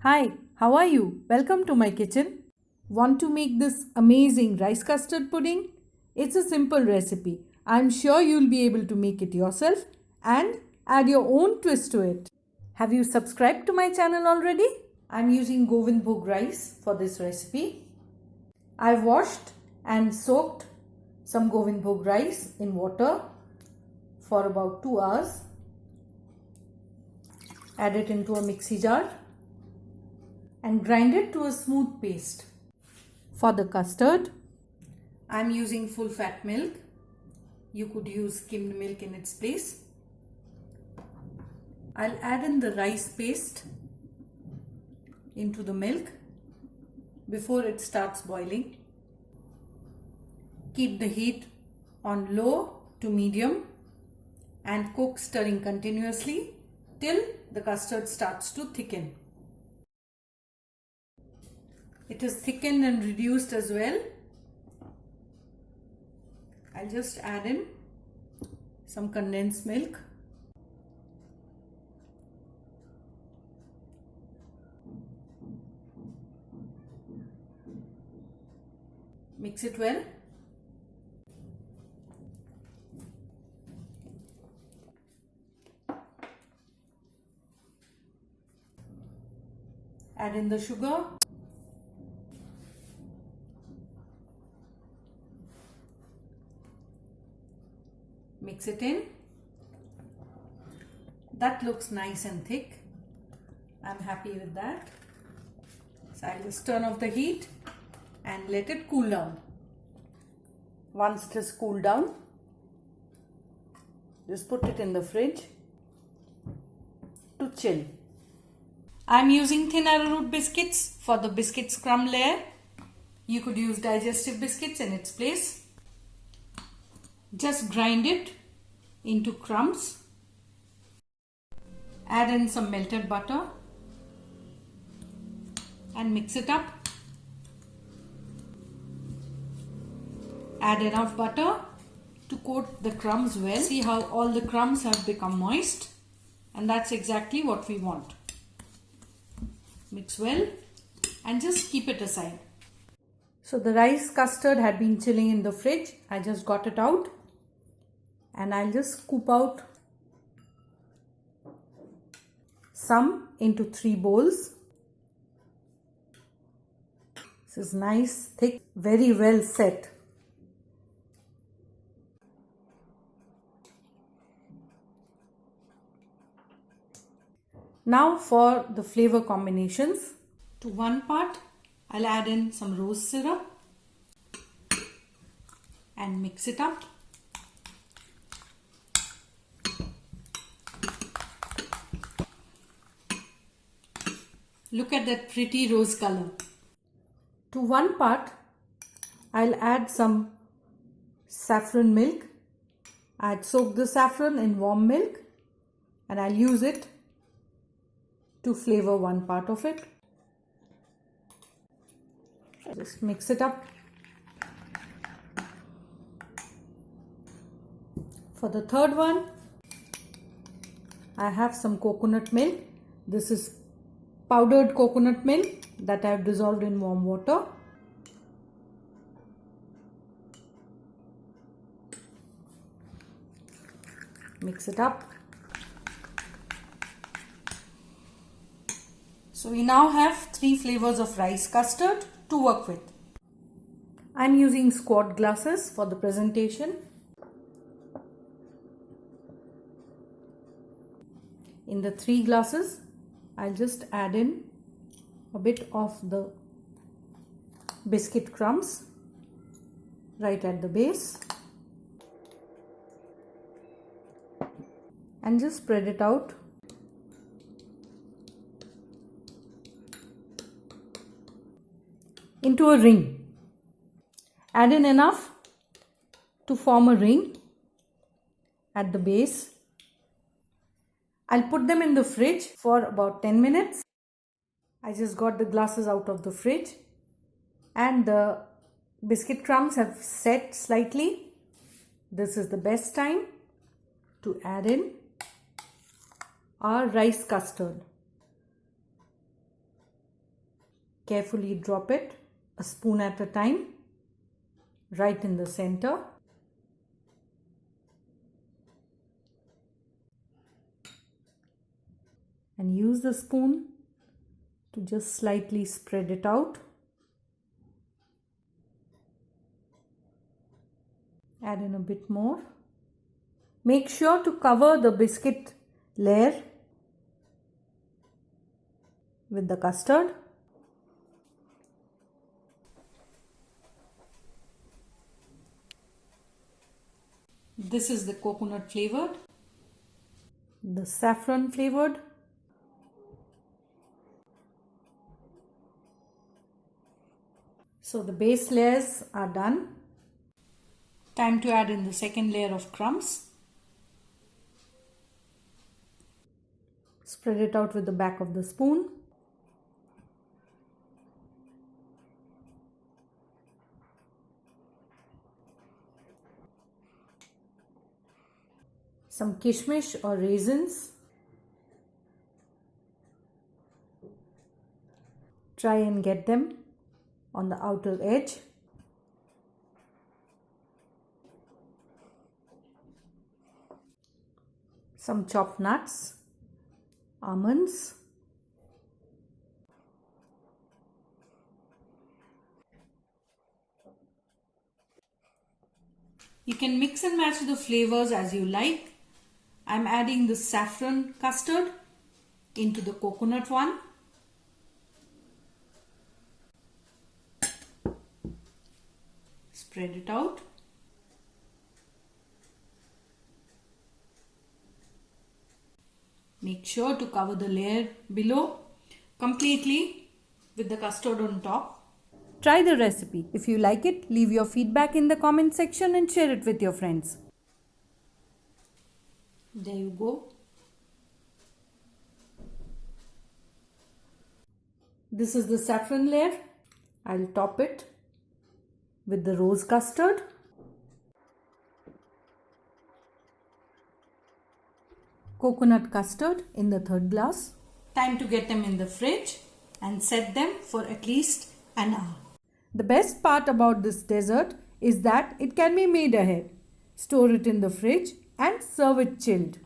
Hi, how are you? Welcome to my kitchen. Want to make this amazing rice custard pudding? It's a simple recipe. I'm sure you'll be able to make it yourself and add your own twist to it. Have you subscribed to my channel already? I'm using Govind Bhog rice for this recipe. I've washed and soaked some Govind Bhog rice in water for about 2 hours. Add it into a mixie jar and grind it to a smooth paste. For the custard, I'm using full fat milk. You could use skimmed milk in its place. I'll add in the rice paste into the milk before it starts boiling. Keep the heat on low to medium and cook, stirring continuously till the custard starts to thicken. It is thickened and reduced as well. I'll just add in some condensed milk. Mix it well. Add in the sugar. Mix it in. That looks nice and thick. I'm happy with that. So I'll just turn off the heat and let it cool down. Once it has cooled down, just put it in the fridge to chill. I'm using thin arrowroot biscuits for the biscuits crumb layer. You could use digestive biscuits in its place. Just grind it into crumbs. Add in some melted butter and mix it up. Add enough butter to coat the crumbs well. See how all the crumbs have become moist, and that's exactly what we want. Mix well and just keep it aside. So the rice custard had been chilling in the fridge. I just got it out and I'll just scoop out some into 3 bowls. This is nice, thick, very well set. Now for the flavor combinations. To 1 part, I'll add in some rose syrup and mix it up. Look at that pretty rose color. To 1 part, I'll add some saffron milk. I'd soak the saffron in warm milk and I'll use it to flavor 1 part of it. Just mix it up. For the 3rd one, I have some coconut milk. This is powdered coconut milk that I have dissolved in warm water. Mix it up. So we now have 3 flavors of rice custard to work with. I'm using quart glasses for the presentation. In the 3 glasses, I'll just add in a bit of the biscuit crumbs right at the base and just spread it out. Into a ring. Add in enough to form a ring at the base. I'll put them in the fridge for about 10 minutes. I just got the glasses out of the fridge and the biscuit crumbs have set slightly. This is the best time to add in our rice custard. Carefully drop it, a spoon at a time, right in the center. And use the spoon to just slightly spread it out. Add in a bit more. Make sure to cover the biscuit layer with the custard. This is the coconut flavored, the saffron flavored, so the base layers are done. Time to add in the second layer of crumbs. Spread it out with the back of the spoon. Some kishmish or raisins. Try and get them on the outer edge. Some chopped nuts, almonds, you can mix and match the flavors as you like. I'm adding the saffron custard into the coconut one. Spread it out. Make sure to cover the layer below completely with the custard on top. Try the recipe. If you like it, leave your feedback in the comment section and share it with your friends. There you go. This is the saffron layer. I'll top it with the rose custard. Coconut custard in the third glass. Time to get them in the fridge and set them for at least an hour. The best part about this dessert is that it can be made ahead. Store it in the fridge and serve it chilled.